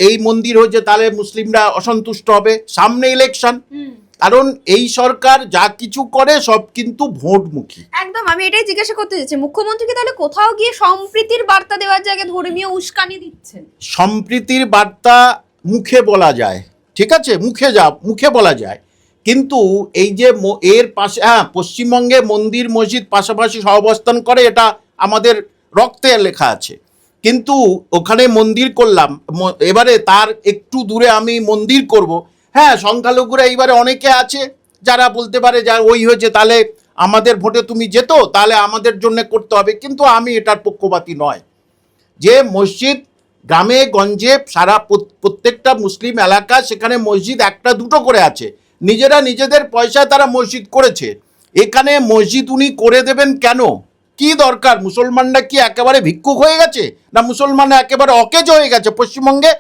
এই মন্দির হয়েছে তাহলে মুসলিমরা অসন্তুষ্ট হবে, সামনে ইলেকশন। কারণ এই সরকার যা কিছু করে সব কিন্তু ভোটমুখী। একদম, আমি এটাই জিজ্ঞাসা করতে চাইছি, মুখ্যমন্ত্রীকে তাহলে কোথাও গিয়ে সম্প্রীতির বার্তা দেওয়ার জায়গায় ধর্মীয় উস্কানি দিচ্ছেন। সম্প্রীতির বার্তা মুখে বলা যায়, ঠিক আছে, মুখে বলা যায়, কিন্তু এই যে এর পাশে, হ্যাঁ, পশ্চিমবঙ্গে মন্দির মসজিদ পাশাপাশি সহাবস্থান করে, এটা আমাদের রক্তে লেখা আছে, কিন্তু ওখানে মন্দির করলাম, এবারে তার একটু দূরে আমি মন্দির করব, হ্যাঁ, সংখ্যালঘুরা এইবারে অনেকে আছে যারা বলতে পারে যা ওই হয়েছে তাহলে আমাদের ভোটে তুমি যেত, তাহলে আমাদের জন্য করতে হবে, কিন্তু আমি এটার পক্ষপাতী নয়। যে মসজিদ গ্রামে গঞ্জে সারা প্রত্যেকটা মুসলিম এলাকা, সেখানে মসজিদ একটা দুটো করে আছে, নিজেরা নিজেদের পয়সায় তারা মসজিদ করেছে, এখানে মসজিদ উনি করে দেবেন কেন? কি দরকার? মুসলমানরা কি একেবারে ভিক্ষুক হয়ে গেছে, না মুসলমানরা একেবারে অকেজ হয়ে গেছে পশ্চিমবঙ্গে